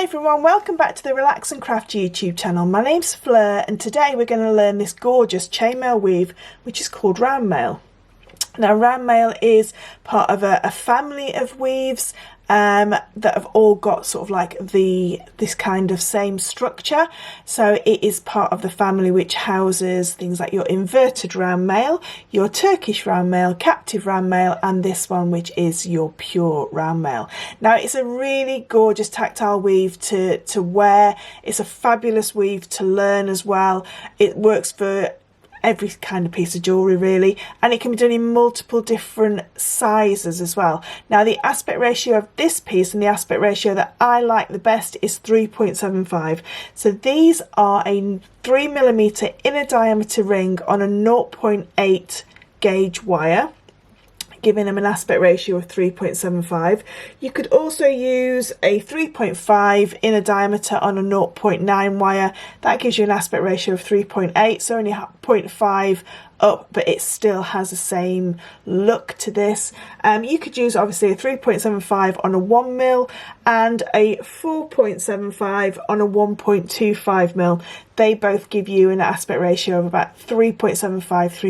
Hi everyone, welcome back to the Relax and Craft YouTube channel. My name's Fleur and today we're going to learn this gorgeous chainmail weave which is called Roundmaille. Now Roundmaille is part of a family of weaves that have all got sort of like this kind of same structure. So it is part of the family which houses things like your inverted roundmaille, your Turkish roundmaille, captive roundmaille, and this one which is your pure roundmaille. Now it's a really gorgeous tactile weave to wear. It's a fabulous weave to learn as well. It works for every kind of piece of jewellery really, and it can be done in multiple different sizes as well. Now the aspect ratio of this piece and the aspect ratio that I like the best is 3.75. So these are a 3mm inner diameter ring on a 0.8 gauge wire, giving them an aspect ratio of 3.75. You could also use a 3.5 inner diameter on a 0.9 wire. That gives you an aspect ratio of 3.8, so only 0.5 up, but it still has the same look to this. You could use obviously a 3.75 on a 1mm and a 4.75 on a 1.25mm. They both give you an aspect ratio of about 3.75,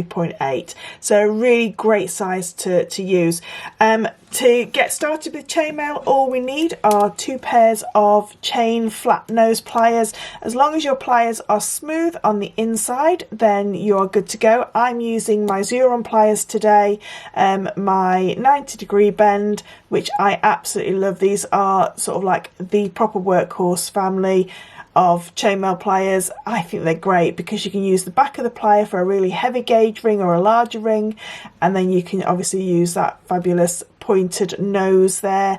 3.8. So a really great size to use. To get started with chainmail, all we need are 2 pairs of chain flat nose pliers. As long as your pliers are smooth on the inside, then you're good to go. I'm using my Xuron pliers today, my 90-degree bend, which I absolutely love. These are sort of like the proper workhorse family of chainmail pliers. I think they're great because you can use the back of the plier for a really heavy gauge ring or a larger ring, and then you can obviously use that fabulous pointed nose there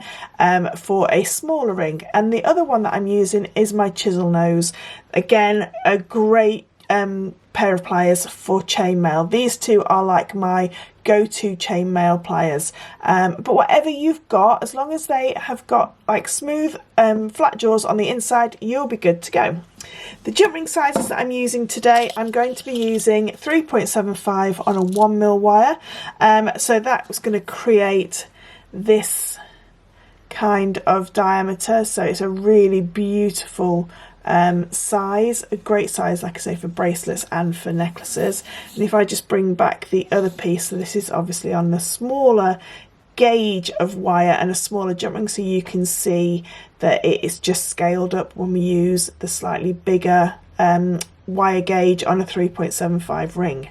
for a smaller ring. And the other one that I'm using is my chisel nose. Again, a great pair of pliers for chainmail. These two are like my go-to chainmail pliers, but whatever you've got, as long as they have got like smooth flat jaws on the inside, you'll be good to go. The jump ring sizes that I'm using today, I'm going to be using 3.75 on a 1mm wire, so that was going to create this kind of diameter. So it's a really beautiful size, a great size, like I say, for bracelets and for necklaces. And if I just bring back the other piece, so this is obviously on the smaller gauge of wire and a smaller jump ring, so you can see that it is just scaled up when we use the slightly bigger wire gauge on a 3.75 ring.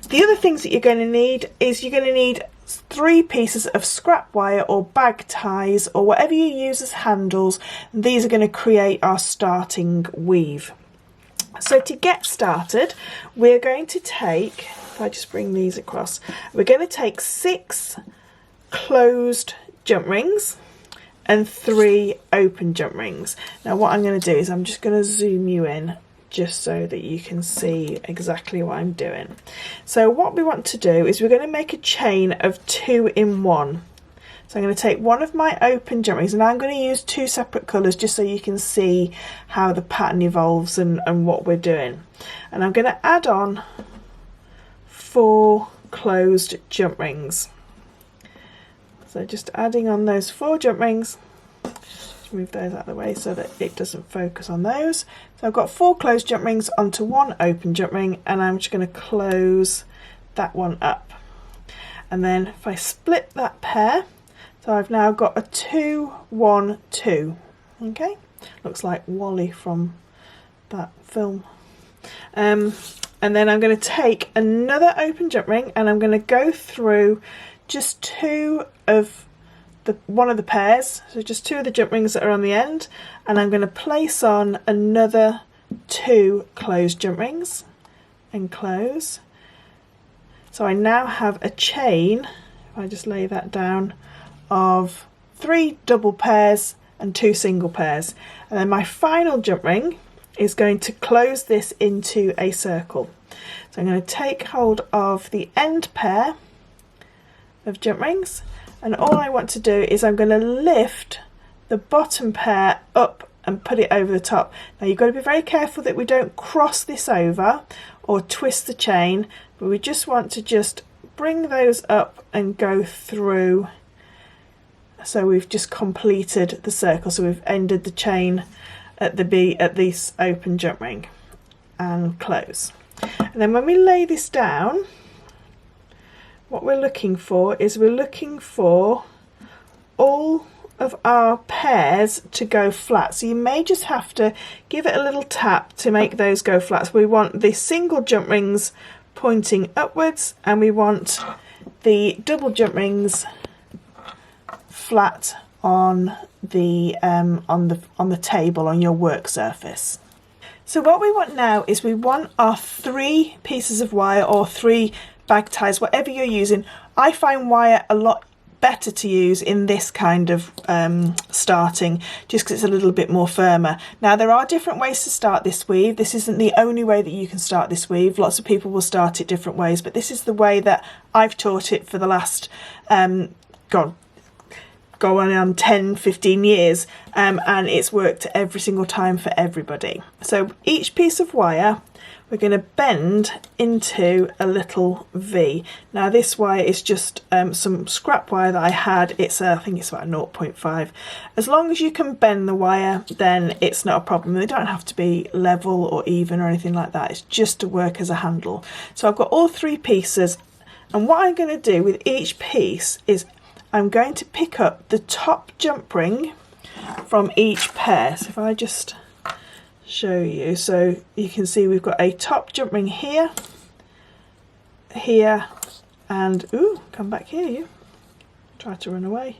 The other things that you're going to need is you're going to need 3 pieces of scrap wire or bag ties or whatever you use as handles. These are going to create our starting weave. So to get started, we're going to take, if I just bring these across, we're going to take 6 closed jump rings and 3 open jump rings. Now what I'm going to do is I'm just going to zoom you in just so that you can see exactly what I'm doing. So what we want to do is we're going to make a chain of 2 in 1. So I'm going to take one of my open jump rings, and I'm going to use 2 separate colours just so you can see how the pattern evolves and what we're doing. And I'm going to add on 4 closed jump rings. So just adding on those 4 jump rings. Move those out of the way so that it doesn't focus on those. So I've got 4 closed jump rings onto 1 open jump ring, and I'm just going to close that one up. And then if I split that pair, so I've now got a 2, 1, 2. Okay, looks like Wally from that film. And then I'm going to take another open jump ring and I'm going to go through just 2 of one of the pairs, so just 2 of the jump rings that are on the end, and I'm going to place on another 2 closed jump rings and close. So I now have a chain, if I just lay that down, of 3 double pairs and 2 single pairs, and then my final jump ring is going to close this into a circle. So I'm going to take hold of the end pair of jump rings, and all I want to do is I'm going to lift the bottom pair up and put it over the top. Now you've got to be very careful that we don't cross this over or twist the chain, but we just want to just bring those up and go through So we've just completed the circle, so we've ended the chain at this open jump ring and close. And then when we lay this down, what we're looking for is we're looking for all of our pairs to go flat. So you may just have to give it a little tap to make those go flat. So we want the single jump rings pointing upwards, and we want the double jump rings flat on the table, on your work surface. So what we want now is we want our 3 pieces of wire, or 3 bag ties, whatever you're using. I find wire a lot better to use in this kind of starting, just because it's a little bit more firmer. Now there are different ways to start this weave. This isn't the only way that you can start this weave. Lots of people will start it different ways, but this is the way that I've taught it for the last going on 10-15 years, and it's worked every single time for everybody. So each piece of wire we're going to bend into a little V. Now this wire is just some scrap wire that I had. It's I think it's about 0.5. As long as you can bend the wire, then it's not a problem. They don't have to be level or even or anything like that. It's just to work as a handle. So I've got all 3 pieces, and what I'm going to do with each piece is I'm going to pick up the top jump ring from each pair. So if I just show you, so you can see we've got a top jump ring here, here, and ooh, come back here, you try to run away,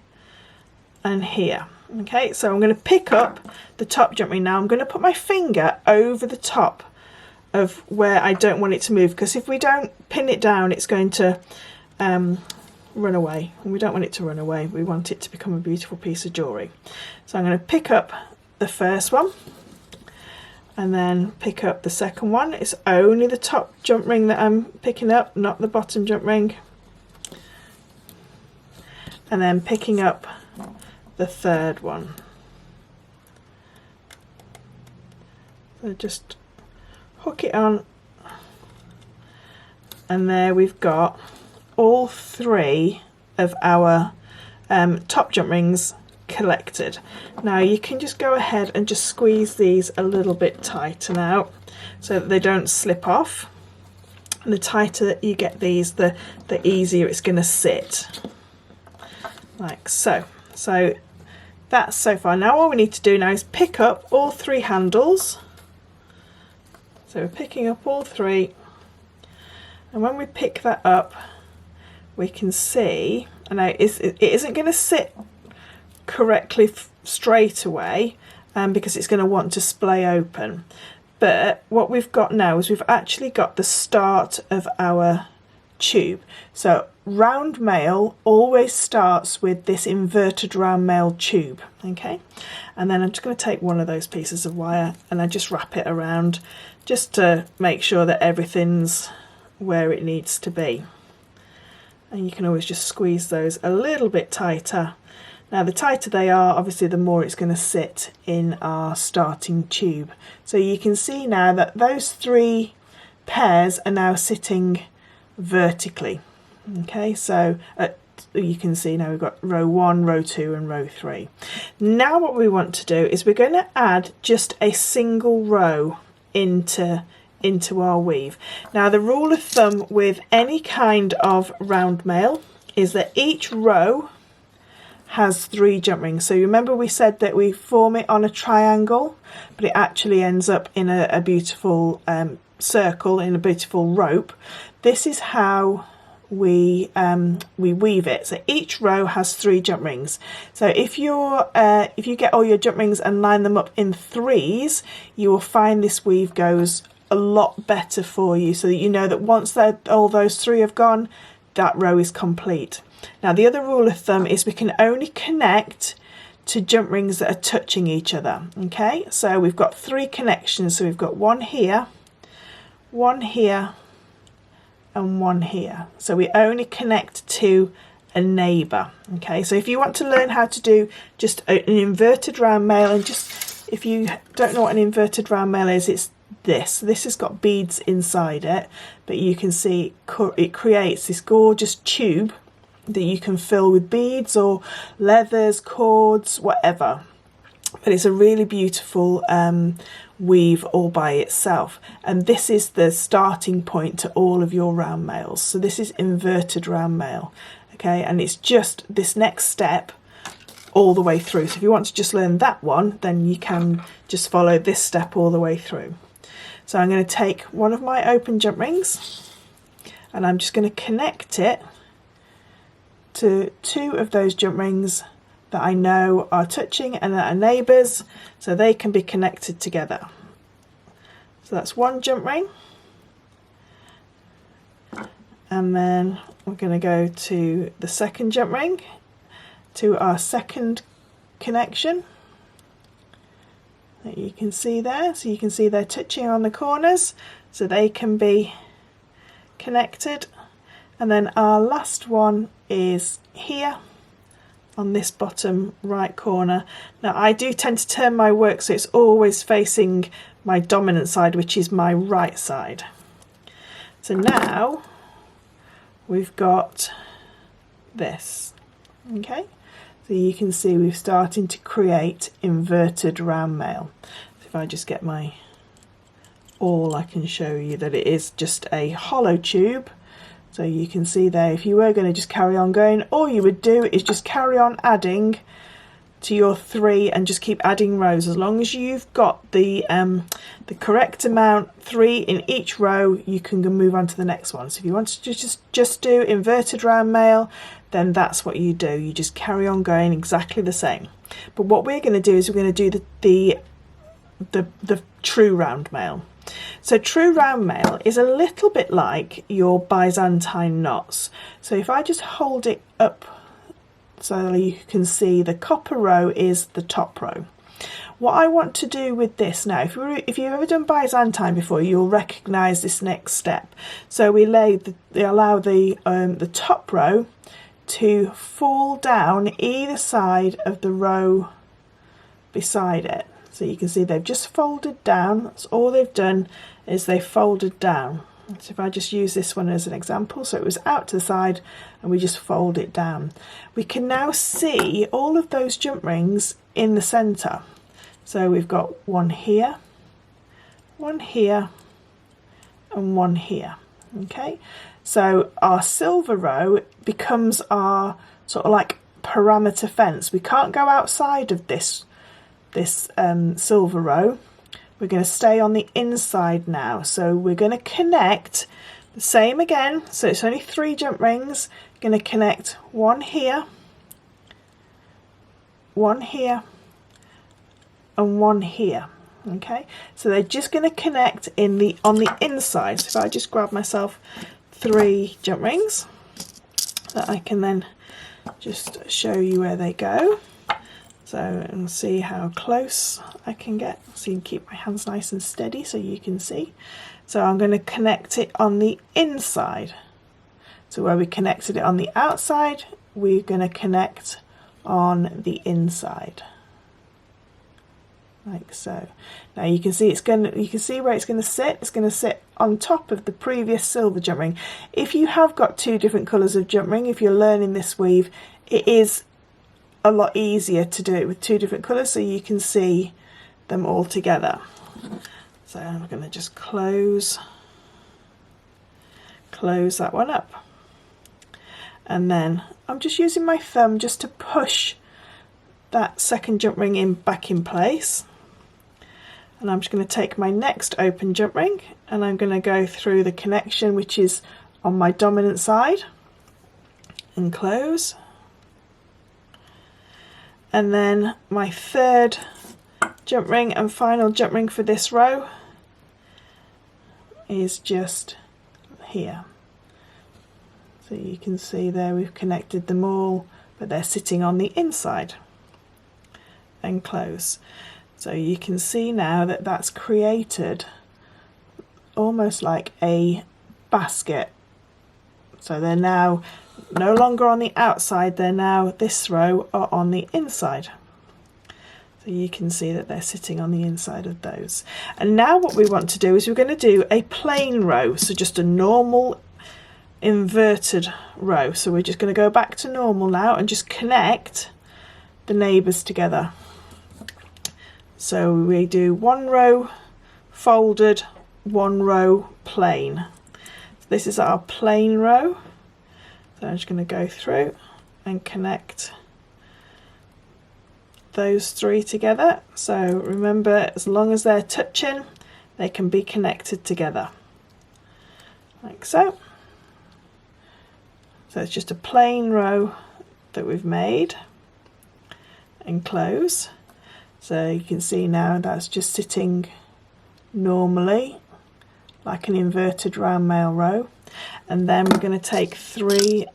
and here. Okay, so I'm going to pick up the top jump ring. Now I'm going to put my finger over the top of where I don't want it to move, because if we don't pin it down, it's going to run away, and we don't want it to run away. We want it to become a beautiful piece of jewellery. So I'm going to pick up the first one, and then pick up the second one. It's only the top jump ring that I'm picking up, not the bottom jump ring. And then picking up the third one. So just hook it on, and there we've got all 3 of our top jump rings collected. Now you can just go ahead and just squeeze these a little bit tighter now, so that they don't slip off. And the tighter you get these, the easier it's going to sit, like so. So that's so far. Now all we need to do now is pick up all 3 handles. So we're picking up all 3, and when we pick that up, we can see, and now it isn't going to sit correctly straight away, because it's going to want to splay open. But what we've got now is we've actually got the start of our tube. So round maille always starts with this inverted round maille tube. Okay, and then I'm just going to take one of those pieces of wire and I just wrap it around, just to make sure that everything's where it needs to be. And you can always just squeeze those a little bit tighter. Now the tighter they are, obviously the more it's going to sit in our starting tube. So you can see now that those 3 pairs are now sitting vertically. Okay, so you can see now we've got row 1, row 2 and row 3. Now what we want to do is we're going to add just a single row into our weave. Now the rule of thumb with any kind of round maille is that each row has 3 jump rings. So remember we said that we form it on a triangle, but it actually ends up in a beautiful circle, in a beautiful rope. This is how we weave it. So each row has 3 jump rings. So if you get all your jump rings and line them up in 3s, you will find this weave goes a lot better for you, so that you know that once all those 3 have gone, that row is complete. Now the other rule of thumb is we can only connect to jump rings that are touching each other. Okay, so we've got 3 connections. So we've got one here, one here, and one here. So we only connect to a neighbour. Okay, so if you want to learn how to do just an inverted round maille, and just if you don't know what an inverted round maille is, it's this has got beads inside it, but you can see it creates this gorgeous tube that you can fill with beads or leathers, cords, whatever. But it's a really beautiful weave all by itself, and this is the starting point to all of your round mails. So this is inverted round mail, okay, and it's just this next step all the way through. So if you want to just learn that one, then you can just follow this step all the way through. So I'm going to take one of my open jump rings and I'm just going to connect it to two of those jump rings that I know are touching and that are neighbours, so they can be connected together. So that's one jump ring, and then we're going to go to the second jump ring, to our second connection that you can see there. So you can see they're touching on the corners, so they can be connected. And then our last one is here on this bottom right corner. Now I do tend to turn my work so it's always facing my dominant side, which is my right side. So now we've got this, okay, so you can see we're starting to create inverted round mail. So if I just get my awl, I can show you that it is just a hollow tube. So you can see there, if you were going to just carry on going, all you would do is just carry on adding to your 3 and just keep adding rows. As long as you've got the correct amount, 3 in each row, you can move on to the next one. So if you want to just do inverted round mail, then that's what you do. You just carry on going exactly the same. But what we're going to do is we're going to do the true round mail. So true round mail is a little bit like your Byzantine knots. So if I just hold it up so you can see the copper row is the top row. What I want to do with this now, if you've ever done Byzantine before, you'll recognise this next step. So we allow the top row to fall down either side of the row beside it. So you can see they've just folded down. That's all they've done, is they folded down. So if I just use this one as an example, so it was out to the side and we just fold it down. We can now see all of those jump rings in the centre. So we've got one here, and one here. Okay, so our silver row becomes our sort of like parameter fence. We can't go outside of this silver row. We're going to stay on the inside now, so we're going to connect the same again. So it's only 3 jump rings. Going to connect one here, and one here. Okay, so they're just going to connect on the inside. So if I just grab myself 3 jump rings, that I can then just show you where they go. So, and see how close I can get, so you can keep my hands nice and steady so you can see. So I'm going to connect it on the inside. So where we connected it on the outside, we're going to connect on the inside, like so. Now you can see you can see where it's going to sit. It's going to sit on top of the previous silver jump ring. If you have got 2 different colours of jump ring, if you're learning this weave, it is a lot easier to do it with 2 different colours so you can see them all together. So I'm going to just close that one up, and then I'm just using my thumb just to push that second jump ring back in place, and I'm just going to take my next open jump ring and I'm going to go through the connection which is on my dominant side and close. And then my third jump ring and final jump ring for this row is just here. So you can see there we've connected them all, but they're sitting on the inside, and close. So you can see now that that's created almost like a basket. So they're now no longer on the outside, they're now, this row, are on the inside. So you can see that they're sitting on the inside of those. And now what we want to do is we're going to do a plain row, so just a normal inverted row. So we're just going to go back to normal now and just connect the neighbours together. So we do 1 row folded, 1 row plain. So this is our plain row. So I'm just going to go through and connect those 3 together. So remember, as long as they're touching, they can be connected together, like so. So it's just a plain row that we've made, and close. So you can see now that's just sitting normally like an inverted round maille row. And then we're going to take 3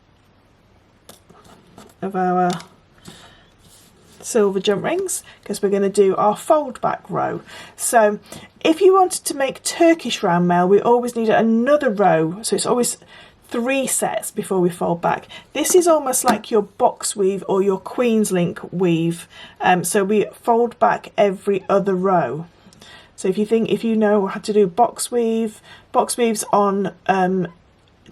of our silver jump rings, because we're going to do our foldback row. So if you wanted to make Turkish round maille, we always need another row, so it's always 3 sets before we fold back. This is almost like your box weave or your Queen's link weave, so we fold back every other row. So if you know how to do box weaves on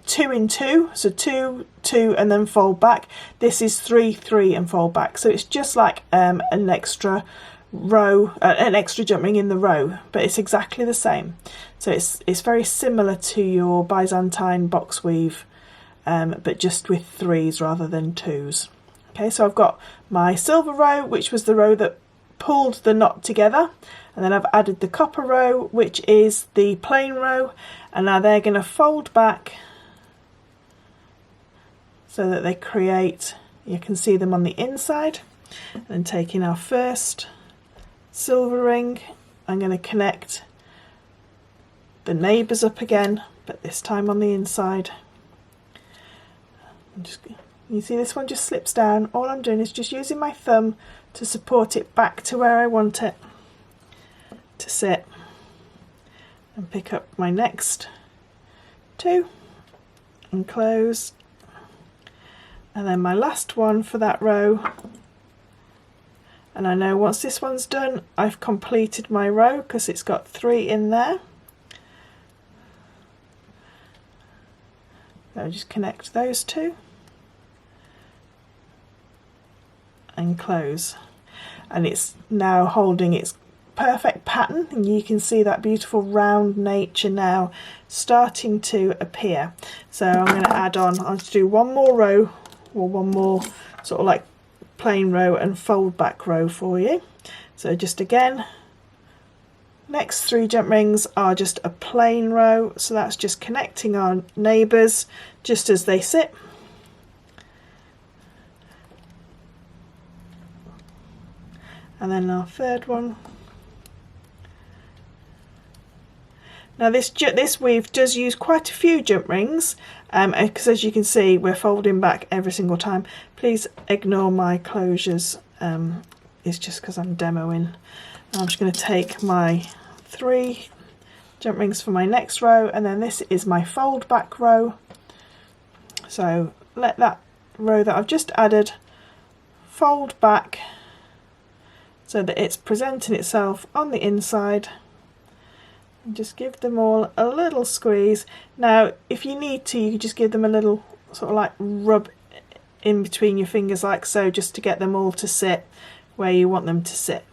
2 in 2, so 2, 2 and then fold back. This is 3, 3 and fold back. So it's just like an extra row, an extra jump ring in the row, but it's exactly the same. So it's very similar to your Byzantine box weave, but just with 3s rather than 2s. Okay, so I've got my silver row, which was the row that pulled the knot together, and then I've added the copper row, which is the plain row, and now they're going to fold back so that they create, you can see them on the inside. And taking our first silver ring, I'm going to connect the neighbours up again, but this time on the inside. You see this one just slips down. All I'm doing is just using my thumb to support it back to where I want it to sit, and pick up my next 2 and close, and then my last one for that row. And I know once this one's done, I've completed my row because it's got 3 in there. So just connect those 2 and close, and it's now holding its perfect pattern, and you can see that beautiful round nature now starting to appear. So I'm going to add on, I'll just do 1 more row, or 1 more sort of like plain row and fold back row for you. So just again, next 3 jump rings are just a plain row, so that's just connecting our neighbours just as they sit. And then our third one. Now this weave does use quite a few jump rings, because as you can see we're folding back every single time. Please ignore my closures, it's just because I'm demoing. I'm just going to take my 3 jump rings for my next row, and then this is my fold back row. So let that row that I've just added fold back so that it's presenting itself on the inside. And just give them all a little squeeze. Now if you need to, you can just give them a little sort of like rub in between your fingers like so, just to get them all to sit where you want them to sit.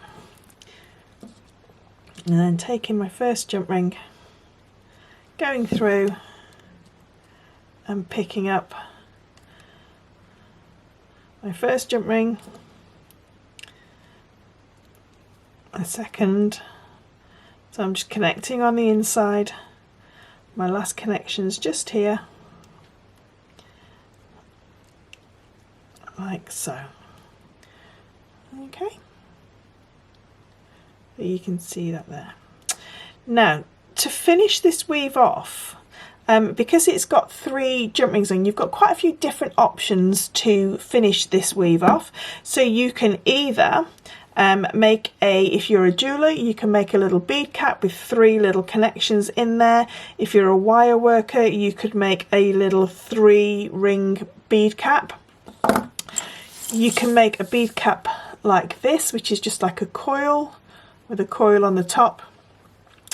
And then taking my first jump ring, going through and picking up my first jump ring, a second, so I'm just connecting on the inside. My last connection is just here, like so. Okay, you can see that there. Now to finish this weave off, because it's got 3 jump rings in, you've got quite a few different options to finish this weave off. So you can either make if you're a jeweler, you can make a little bead cap with 3 little connections in there. If you're a wire worker, you could make a little 3 ring bead cap. You can make a bead cap like this, which is just like a coil with a coil on the top.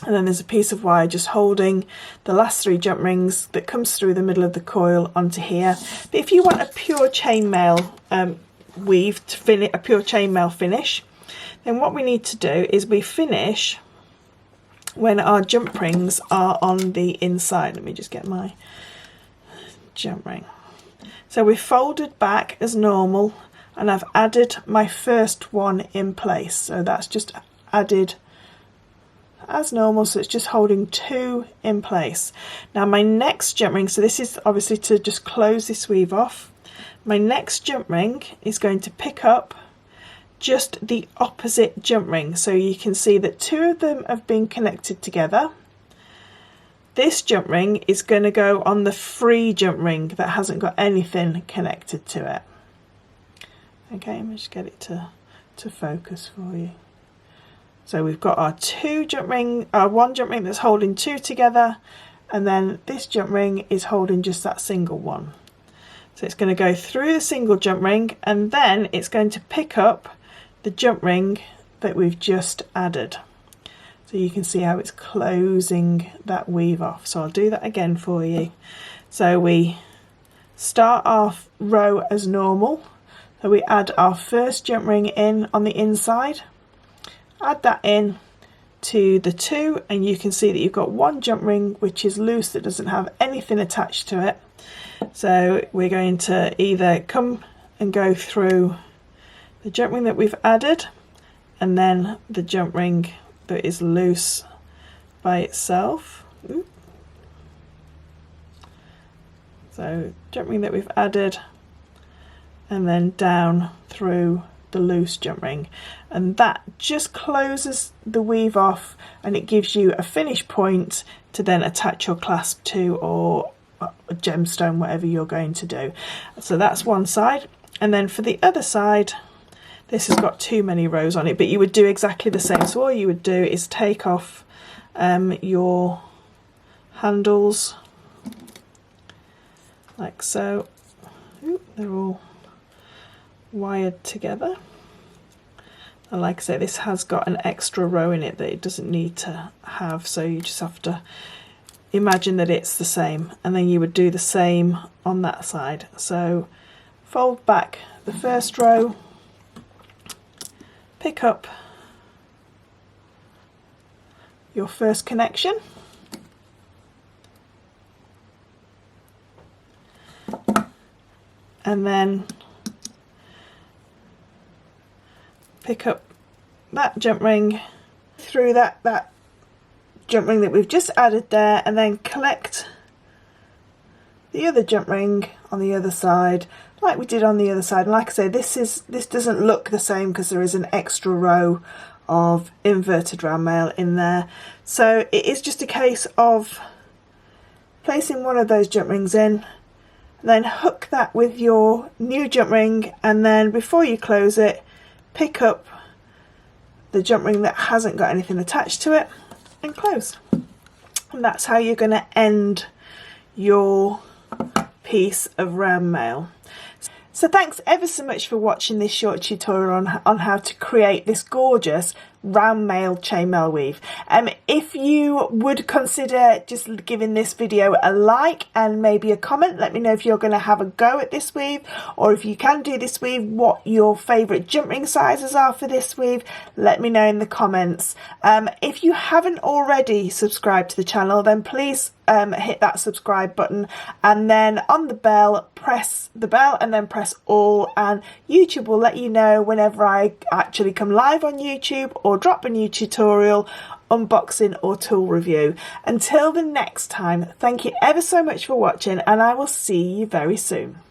and then there's a piece of wire just holding the last 3 jump rings that comes through the middle of the coil onto here. But if you want a pure chainmail weave to finish, a pure chainmail finish, then what we need to do is we finish when our jump rings are on the inside. Let me just get my jump ring. So we folded back as normal, and I've added my first one in place. So that's just added as normal, so it's just holding 2 in place. Now my next jump ring, so this is obviously to just close this weave off. My next jump ring is going to pick up just the opposite jump ring, so you can see that 2 of them have been connected together. This jump ring is going to go on the free jump ring that hasn't got anything connected to it. Okay, let me just get it to focus for you. So we've got our 2 jump ring, our 1 jump ring that's holding 2 together, and then this jump ring is holding just that single one. So it's going to go through the single jump ring, and then it's going to pick up the jump ring that we've just added. So you can see how it's closing that weave off. So I'll do that again for you. So we start our row as normal. So we add our first jump ring in on the inside. Add that in to the 2, and you can see that you've got 1 jump ring which is loose, that doesn't have anything attached to it. So we're going to either come and go through the jump ring that we've added, and then the jump ring that is loose by itself. So jump ring that we've added, and then down through the loose jump ring, and that just closes the weave off, and it gives you a finish point to then attach your clasp to, or a gemstone, whatever you're going to do. So that's one side, and then for the other side, this has got too many rows on it, but you would do exactly the same. So all you would do is take off your handles like so. Ooh, they're all wired together, and like I say, this has got an extra row in it that it doesn't need to have, so you just have to imagine that it's the same, and then you would do the same on that side. So fold back the first row, pick up your first connection, and then pick up that jump ring through that jump ring that we've just added there, and then collect the other jump ring on the other side like we did on the other side. And like I say, this doesn't look the same because there is an extra row of inverted round mail in there. So it is just a case of placing one of those jump rings in, and then hook that with your new jump ring, and then before you close it, pick up the jump ring that hasn't got anything attached to it and close. And that's how you're going to end your piece of round mail. So thanks ever so much for watching this short tutorial on how to create this gorgeous round mail chainmail weave. If you would consider just giving this video a like and maybe a comment, let me know if you're going to have a go at this weave, or if you can do this weave, what your favourite jump ring sizes are for this weave. Let me know in the comments. If you haven't already subscribed to the channel, then please hit that subscribe button, and then on the bell, press the bell and then press all, and YouTube will let you know whenever I actually come live on YouTube or drop a new tutorial, unboxing or tool review. Until the next time, thank you ever so much for watching, and I will see you very soon.